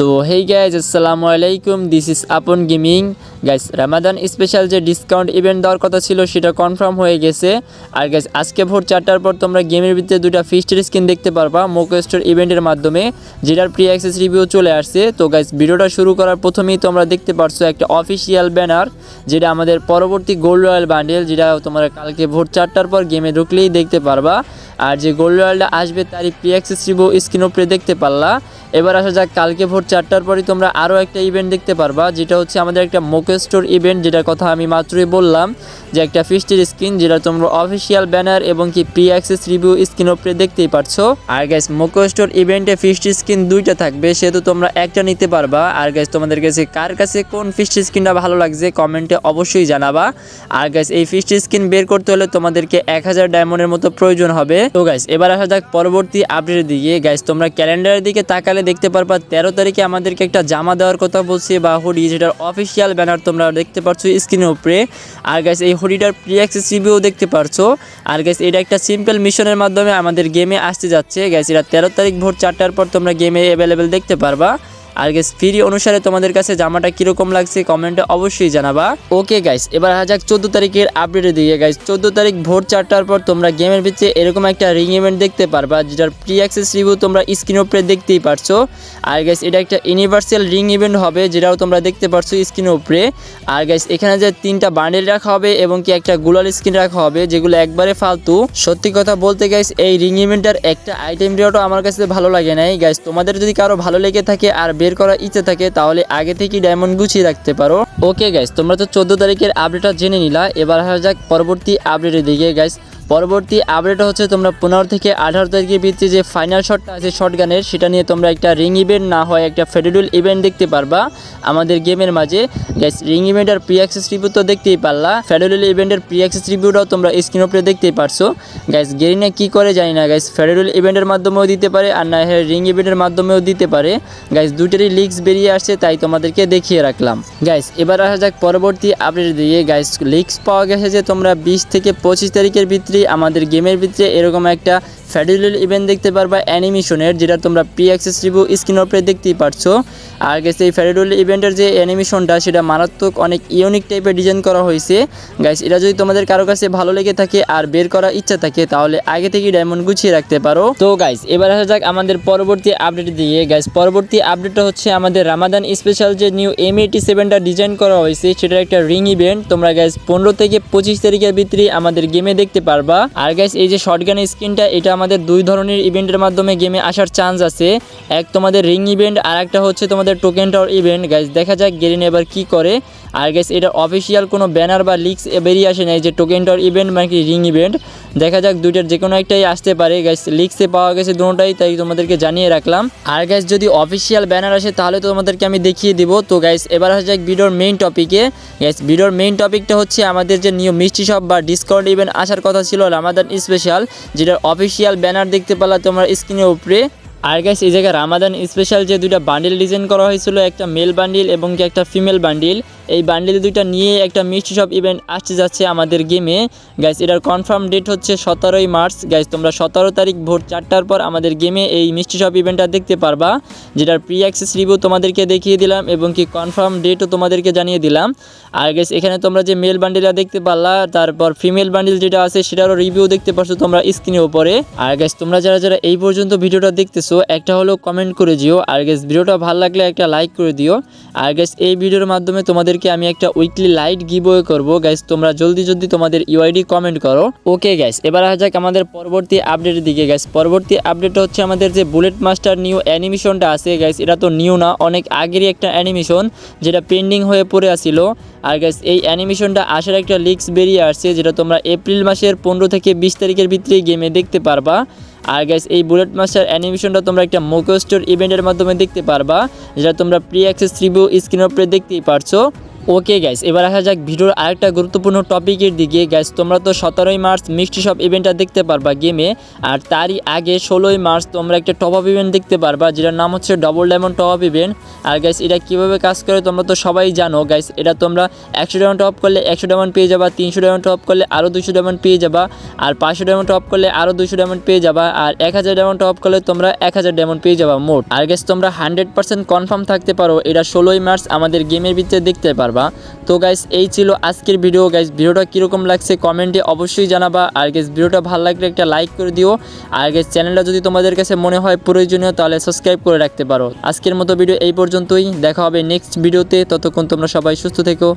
তো hey guys আসসালামু আলাইকুম, দিস ইজ আপন গেমিং। গাইজ রামাদান স্পেশাল যে ডিসকাউন্ট ইভেন্ট দেওয়ার কথা ছিল সেটা কনফার্ম হয়ে গেছে। আর গাইজ আজকে ভোর 4টার পর তোমরা গেমের ভিতরে দুটা ফিস্টের স্কিন দেখতে পারবা মোকো স্টোর ইভেন্টের মাধ্যমে, যেটার প্রি অ্যাক্সেস রিভিউ চলে আসছে। তো গাইজ ভিডিওটা শুরু করার প্রথমেই তোমরা দেখতে পারছো একটা অফিসিয়াল ব্যানার, যেটা আমাদের পরবর্তী গোল্ড রয়্যাল বান্ডেল, যেটা তোমরা কালকে ভোর 4টার পর গেমে ঢুকলেই দেখতে পারবা। আর যে গোল্ড রয়্যালটা আসবে তারই প্রি অ্যাক্সেস রিভিউ স্ক্রিন উপরে দেখতে পারলা। এবার আসা যাক, কালকে ভোর 4টার পরই তোমরা আরও একটা ইভেন্ট দেখতে পারবা, যেটা হচ্ছে আমাদের একটা মোকো স্টোর ইভেন্ট, যেটার কথা আমি মাত্রই বললাম, যে একটা ফিস্টের স্ক্রিন, যেটা তোমরা অফিসিয়াল ব্যানার এবং কি প্রি অ্যাক্সেস রিভিউ স্ক্রিন উপরে দেখতেই পারছো। আর গাইস মোকো স্টোর ইভেন্টে ফিস্ট স্ক্রিন দুইটা থাকবে, সেহেতু তোমরা একটা নিতে পারবা। আর গাইস তোমাদের কাছে কার কাছে কোন ফিস্ট স্ক্রিনটা ভালো লাগছে কমেন্টে অবশ্যই জানাবা। আর গাইস এই ফিস্ট স্ক্রিন বের করতে হলে তোমাদেরকে 1000 ডায়মন্ডের মতো প্রয়োজন হবে। তো গাইস এবার আসা যাক পরবর্তী আপডেটের দিকে। গাইস তোমরা ক্যালেন্ডারের দিকে তাকালে দেখতে পারবা 13 তারিখে আমাদেরকে একটা জামা দেওয়ার কথা বলছে, বা হুডি, যেটার অফিসিয়াল ব্যানার তোমরা দেখতে পারছো স্ক্রিনের উপরে। আর গাইস এই হুডিটার প্রি অ্যাক্সেস রিভিউ দেখতে পারছো। আর গাইস এটা একটা সিম্পল মিশনের মাধ্যমে আমাদের গেমে আসতে যাচ্ছে। গাইস এটা 13 তারিখ ভোর 4টার পর তোমরা গেমে অ্যাভেলেবেল দেখতে পারবা। আর গাইস ফ্রি অনুসারে তোমাদের কাছে জামাটা কিরকম লাগছে কমেন্টে অবশ্যই জানাবা। ওকে গাইস এবার আসা যাক 14 তারিখের আপডেটে দিয়ে। গাইস 14 তারিখ ভোর 4টার পর তোমরা গেমের ভিতরে এরকম একটা রিং ইভেন্ট দেখতে পারবা, যেটার প্রি অ্যাক্সেস রিভিউ তোমরা স্ক্রিন উপরে দেখতেই পারছো। আর গাইস এটা একটা ইউনিভার্সাল রিং ইভেন্ট হবে, যেটাও তোমরা দেখতে পারছো স্ক্রিনের উপরে। আর গাইস এখানে যে 3টা বান্ডেল রাখা হবে এবং কি একটা গুলাল স্ক্রিন রাখা হবে, যেগুলো একবারে ফালতু। সত্যি কথা বলতে গাইস এই রিং ইভেন্টের একটা আইটেম রিওটা আমার কাছে ভালো লাগে নাই। গাইস তোমাদের যদি কারো ভালো লেগে থাকে আর বের করা ইচ্ছে থাকে তাহলে আগে থেকেই ডায়মন্ড গুছিয়ে রাখতে পারো। ওকে গাইস তোমরা তো 14 তারিখের আপডেটটা জেনে নিলা। এবার আসা যাক পরবর্তী আপডেটের দিকে। গাইস পরবর্তী আপডেট হচ্ছে তোমরা 15 থেকে 18 তারিখের ভিত্তি যে ফাইনাল শটটা আছে শটগানের, সেটা নিয়ে তোমরা একটা রিং ইভেন্ট না হয় একটা ফেডারেল ইভেন্ট দেখতে পারবা আমাদের গেমের মাঝে। গাইস রিং ইভেন্টের প্রি অ্যাক্সেস রিভিউ তো দেখতেই পারলা, ফেডারেল ইভেন্টের প্রি অ্যাক্সেস রিভিউটাও তোমরা স্ক্রিন উপরে দেখতেই পারছো। গাইস গেরিনা কি করে জানি না, গাইস ফেডারেল ইভেন্টের মাধ্যমেও দিতে পারে আর না রিং ইভেন্টের মাধ্যমেও দিতে পারে। গাইস দুইটারই লিক্স বেরিয়ে আসছে, তাই তোমাদেরকে দেখিয়ে রাখলাম। গাইস এবার আসা যাক পরবর্তী আপডেট দিয়ে। গাইস লিক্স পাওয়া গেছে যে তোমরা 20 থেকে 25 তারিখের ভিতরে আমাদের গেমের ভিতরে এরকম একটা ফেডারেল ইভেন্ট দেখতে পারবা অ্যানিমেশনের, যেটা তোমরা প্রি অ্যাক্সেস রিভিউ স্ক্রিন উপরে দেখতেই পারছো। আর গাইস এই ফেডারেল ইভেন্টের যে অ্যানিমেশনটা সেটা মারাত্মক অনেক ইউনিক টাইপের ডিজাইন করা হয়েছে। গাইস এটা যদি তোমাদের কারো কাছে ভালো লেগে থাকে আর বের করার ইচ্ছা থাকে তাহলে আগে থেকেই ডায়মন্ড গুছিয়ে রাখতে পারো। তো গাইস এবার আসা যাক আমাদের পরবর্তী আপডেট দিয়ে। গাইস পরবর্তী আপডেটটা হচ্ছে আমাদের রামাদান স্পেশাল যে নিউ M87টা ডিজাইন করা হয়েছে, সেটার একটা রিং ইভেন্ট তোমরা গাইস 15 থেকে 25 তারিখের ভিতরে আমাদের গেমে দেখতে পারবা। আর গাইস এই যে শটগান স্কিনটা, এটা আমাদের দুই ধরনের ইভেন্টের মাধ্যমে গেমে আসার চান্স আছে। এক তোমাদের রিং ইভেন্ট আর একটা হচ্ছে তোমাদের টোকেন টাওয়ার ইভেন্ট। গাইস দেখা যাক গেরিন এবার কি করে। আর গাইস এটা অফিসিয়াল কোনো ব্যানার বা লিক্স বেরিয়ে আসে নাই যে টোকেন টাওয়ার ইভেন্ট মানে কি রিং ইভেন্ট। দেখা যাক দুইটার যে কোনো একটাই আসতে পারে। গাইস লিক্সে পাওয়া গেছে দুটোটাই, তাই তোমাদেরকে জানিয়ে রাখলাম। আর গাইস যদি অফিসিয়াল ব্যানার আসে তাহলে তো তোমাদেরকে আমি দেখিয়ে দিব। তো গাইস এবার আসা যাক ভিডিওর মেইন টপিকে। গাইস ভিডিওর মেইন টপিকটা হচ্ছে আমাদের যে নিউ মিষ্টি শপ বা ডিসকাউন্ট ইভেন্ট আসার কথা ছিল রামাদান স্পেশাল, যেটার অফিসিয়াল ব্যানার দেখতে পেলা তোমরা স্ক্রিনের উপরে। আর গাইস এই জায়গায় রামাদান স্পেশাল যে দুইটা বান্ডিল ডিজাইন করা হয়েছিল, একটা মেল বান্ডিল এবং কি একটা ফিমেল বান্ডিল, এই বান্ডিল দুইটা নিয়ে একটা মিষ্টি শপ ইভেন্ট আসতে যাচ্ছে আমাদের গেমে। গাইস এটার কনফার্ম ডেট হচ্ছে 17ই মার্চ। গাইস তোমরা 17 তারিখ ভোর 4টার পর আমাদের গেমে এই মিষ্টি শপ ইভেন্টটা দেখতে পারবা, যেটার প্রি অ্যাক্সেস রিভিউ তোমাদেরকে দেখিয়ে দিলাম এবং কি কনফার্ম ডেটও তোমাদেরকে জানিয়ে দিলাম। আর গাইস এখানে তোমরা যে মেল বান্ডিলটা দেখতে পারলা, তারপর ফিমেল বান্ডিল যেটা আছে সেটারও রিভিউ দেখতে পারছো তোমরা স্ক্রিনের উপরে। আর গাইস তোমরা যারা যারা এই পর্যন্ত ভিডিওটা দেখতেছো একটা হলো কমেন্ট করে দিও। আর গাইস ভিডিওটা ভালো লাগলে একটা লাইক করে দিও। আর গাইস এই ভিডিওর মাধ্যমে তোমাদেরকে আমি একটা উইকলি লাইট গিভওয়ে করব। গাইস তোমরা জলদি তোমাদের ইউআইডি কমেন্ট করো। ওকে গাইস এবার আসা যাক আমাদের পরবর্তী আপডেটের দিকে। গাইস পরবর্তী আপডেটটা হচ্ছে আমাদের যে বুলেট মাস্টার নিউ অ্যানিমেশনটা আছে। গাইস এটা তো নিউ না, অনেক আগেরই একটা অ্যানিমেশন, যেটা পেন্ডিং হয়ে পড়ে আছিল। আর গাইস এই অ্যানিমেশনটা আসার একটা লিক্স বেরিয়ে আসছে, যেটা তোমরা এপ্রিল মাসের 15 থেকে 20 তারিখের ভিতরে গেমে দেখতে পারবা। আর গাইস এই বুলেট মাস্টার অ্যানিমেশনটা তোমরা একটা মোকো স্টোর ইভেন্টের মাধ্যমে দেখতে পারবা, যেটা তোমরা প্রি অ্যাক্সেস রিভিউ স্ক্রিনের উপরে দেখতেই পারছো। ওকে গাইস, এবার আসা যাক ভিডিওর আরেকটা গুরুত্বপূর্ণ টপিকের দিকে। গাইস তোমরা তো 17ই মার্চ মিষ্টি শপ ইভেন্টটা দেখতে পারবা গেমে, আর তারই আগে 16ই মার্চ তোমরা একটা টপ আপ ইভেন্ট দেখতে পারবা, যেটার নাম হচ্ছে double diamond top up event. আর গাইস এটা কীভাবে কাজ করে তোমরা তো সবাই জানো। গাইস এটা তোমরা 100 ডায়মন্ড টপ করলে 100 ডায়মন্ড পেয়ে যাবা, 300 ডায়মন্ড টপ করলে আরও 200 ডায়মন্ড পেয়ে যাবা, আর 500 ডায়মন্ড টপ করলে আরও 200 ডায়মন্ড পেয়ে যাবা, আর 1000 ডায়মন্ড টপ করলে তোমরা 1000 ডায়মন্ড পেয়ে যাবা মোট। আর গাইস তোমরা 100% কনফার্ম থাকতে পারো এটা 16ই মার্চ আমাদের গেমের ভিতরে দেখতে পারবা। তো গাইস এই ছিল আজকের ভিডিও। গাইস ভিডিওটা কীরকম লাগছে কমেন্টে অবশ্যই জানাবা। আর গাইস ভিডিওটা ভালো লাগলে একটা লাইক করে দিও। আর গাইস চ্যানেলটা যদি তোমাদের কাছে মনে হয় প্রয়োজনীয় তাহলে সাবস্ক্রাইব করে রাখতে পারো। আজকের মতো ভিডিও এই পর্যন্তই, দেখা হবে নেক্সট ভিডিওতে। ততক্ষণ তোমরা সবাই সুস্থ থেকো।